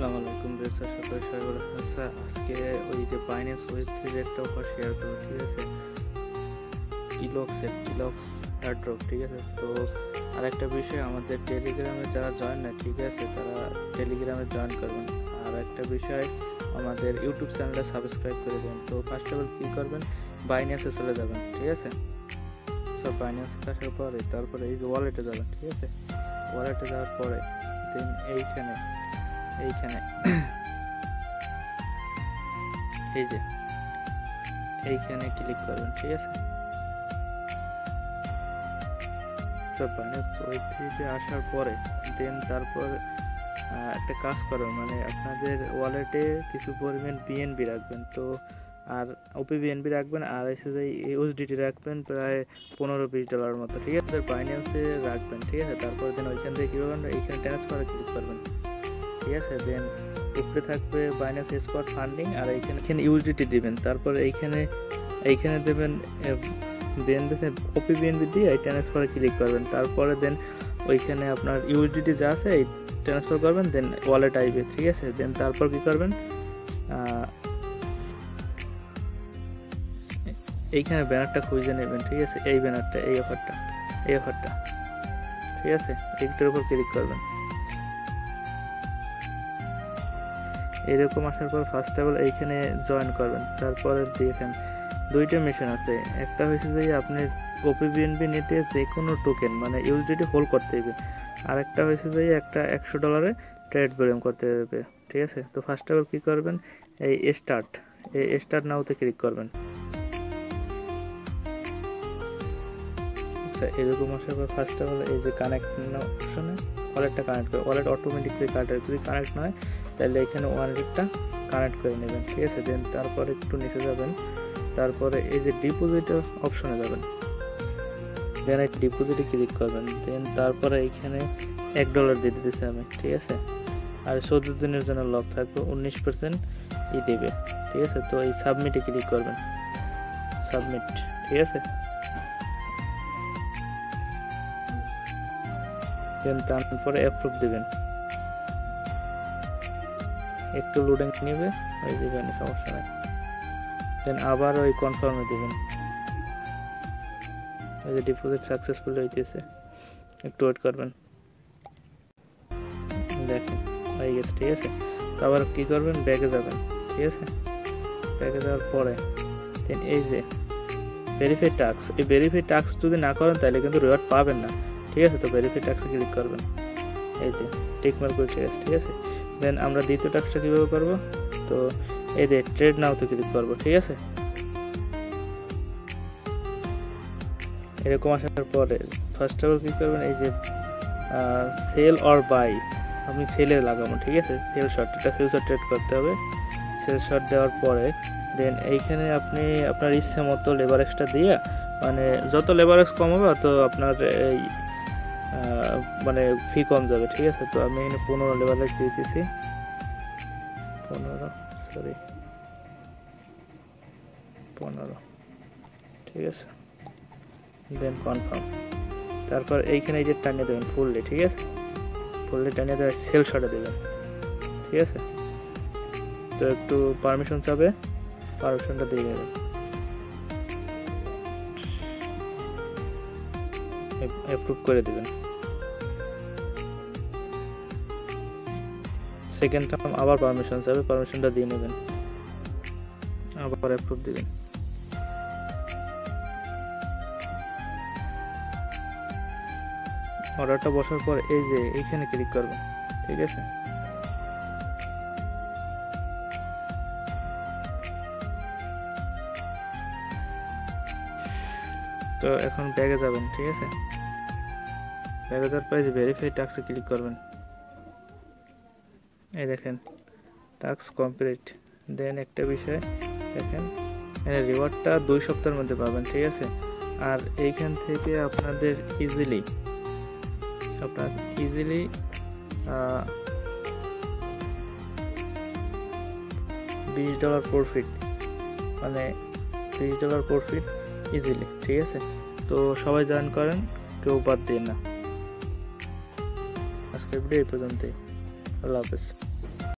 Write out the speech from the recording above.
আসসালামু আলাইকুম বেরসা সবাই সবাই আচ্ছা আজকে ওই যে বাইন্যান্স ওয়েব থেকে একটা অফার শেয়ার করবো, ঠিক আছে? কিলক্স এয়ারড্রপ, ঠিক আছে? তো আর একটা বিষয়, আমাদের টেলিগ্রামে যারা জয়েন না, ঠিক আছে, তারা টেলিগ্রামে জয়েন করবেন। আর একটা বিষয়, আমাদের ইউটিউব চ্যানেলটা সাবস্ক্রাইব করে দেবেন। তো ফার্স্ট অফ অল কী করবেন, বাইন্যান্সে চলে যাবেন, ঠিক আছে? সব বাইন্যান্সে আসার পরে তারপরে এই যে ওয়ালেটে যাবেন, ঠিক আছে? ওয়ালেটে যাওয়ার পরে দেন এইখানে এই যে এইখানে ক্লিক করবেন, ঠিক আছে? সব বাইন্যান্স ওয়েব থ্রিতে আসার পরে দেন তারপর একটা কাজ করবেন, মানে আপনাদের ওয়ালেটে কিছু পরিমাণ বিএনবি রাখবেন। তো আর ওপি বিএনবি রাখবেন, আর এসে যে ইউএসডিটি রাখবেন প্রায় $15-20 মতো, ঠিক আছে? বাইন্যান্সে রাখবেন, ঠিক আছে? তারপর দেন ওইখান থেকে কী করবেন, এইখানে ট্রান্সফারে ক্লিক করবেন, ঠিক আছে? দেন উপরে থাকবে বাইন্যান্স স্পট ফান্ডিং, আর এইখানে ইউএসডিটি দিবেন। তারপর এইখানে দেবেন বিএনবি, ওপি বিএনবি দিয়ে এই ট্রান্সফারে ক্লিক করবেন। তারপরে দেন ওইখানে আপনার ইউএসডিটি যা আছে এই ট্রান্সফার করবেন, দেন ওয়ালেট আইবে, ঠিক আছে? দেন তারপর কী করবেন, এইখানে ব্যানারটা খুঁজে নেবেন, ঠিক আছে? এই ব্যানারটা, এই অফারটা, ঠিক আছে? এইটার উপর ক্লিক করবেন। এরকম আসার পর ফার্স্ট অফ অল এইখানে জয়েন করবেন। তারপরে দেখেন দুইটা মিশন আছে, একটা হয়েছে যে আপনি ওপি বিএনবি নেটে যে কোনো টোকেন মানে ইউএসডিটি হোল্ড করতে হবে, আর একটা হয়েছে যে একটা $100 ট্রেড ভলিউম করতে হবে, ঠিক আছে? তো ফার্স্ট অফ অল কী করবেন, এই স্টার্ট নাওতে ক্লিক করবেন। আচ্ছা, এরকম আসার পর ফার্স্ট অফ অল এই যে কানেক্ট অপশনে ওয়ালেটটা কানেক্ট করে, ওয়ালেট অটোমেটিকলি কানেক্ট হয়। যদি কানেক্ট না হয় তাহলে এখানে ওয়ালেটটা কানেক্ট করে নেবেন, ঠিক আছে? দেন তারপরে একটু নিচে যাবেন, তারপরে এই যে ডিপোজিটের অপশনে যাবেন, দেন এই ডিপোজিটে ক্লিক করবেন। দেন তারপরে এইখানে $1 দিয়ে দিতেছে আমি, ঠিক আছে? আর 14 দিনের জন্য লক থাকবে, 19% দেবে, ঠিক আছে? তো এই সাবমিটে ক্লিক করবেন, সাবমিট, ঠিক আছে? দেন তারপরে অ্যাপ্রুভ দেবেন, একটু লোডিং নেবে, ওই দেবেন, সমস্যা নেই। দেন আবার ওই কনফার্মে দেবেন, ওই যে ডিপোজিট সাকসেসফুল হইতেছে, একটু ওয়েট করবেন, দেখেন হয়ে গেছে, ঠিক আছে? তো আবার কী করবেন, ব্যাগে যাবেন, ঠিক আছে? ব্যাগে যাওয়ার পরে দেন এই যে ভেরিফাই টাস্ক, এই ভেরিফাই টাস্ক যদি না করেন তাহলে কিন্তু রিওয়ার্ড পাবেন না, ঠিক আছে? তো ভেরিফাই টাস্কে ক্লিক করবেন, এই যে টিক মার্ক করে, ঠিক আছে? দেন আমরা দ্বিতীয় টাস্কটা কীভাবে করবো, তো এই যে ট্রেড নাওতে ক্লিক করবো, ঠিক আছে? এরকম আসার পরে ফার্স্ট অফ অল কী করবেন, এই যে সেল অর বাই, আপনি সেলে লাগাবো, ঠিক আছে? সেল শর্ট, এটা ফিউচার ট্রেড করতে হবে। সেল শর্ট দেওয়ার পরে দেন এইখানে আপনি আপনার ইচ্ছে মতো লেভারেজটা দিয়ে, মানে যত লেভারেজ কম হবে তত আপনার এই মানে ফি কম যাবে, ঠিক আছে? তো আমি এখানে 15 লেভারেজ দিতেছি, 15, ঠিক আছে? দেন কনফার্ম। তারপর এইখানে এই যে টানিয়ে দেবেন ফুললি, ঠিক আছে? ফুললি টানিয়ে দেবেন, সেল শটে দেবেন, ঠিক আছে? তো একটু পারমিশন চাবে, পারমিশনটা দিয়ে দেবেন, অ্যাপ্রুভ করে দেবেন। সেকেন্ড টাইম আবার পারমিশন চাবে, পারমিশনটা দিয়ে নেবেন, আবার অ্যাপ্রুভ দিবেন। অর্ডারটা বসার পর এই যে এইখানে ক্লিক করবেন, ঠিক আছে? তো এখন ব্যাগে যাবেন, ঠিক আছে? ব্যাগে যাওয়ার পরে যে ভেরিফাই টাস্কে ক্লিক করবেন, এই দেখেন টাস্ক কমপ্লিট। দেন একটা বিষয় দেখেন, রিওয়ার্ডটা 2 সপ্তাহের মধ্যে পাবেন, ঠিক আছে? আর এইখান থেকে আপনাদের ইজিলি $20 প্রফিট, মানে $20 প্রফিট ইজিলি, ঠিক আছে? তো সবাই জয়েন করেন, কেউ বাদ দিয়ে না। আজকের ভিডিও এই পর্যন্তই, আল্লাহ হাফেজ।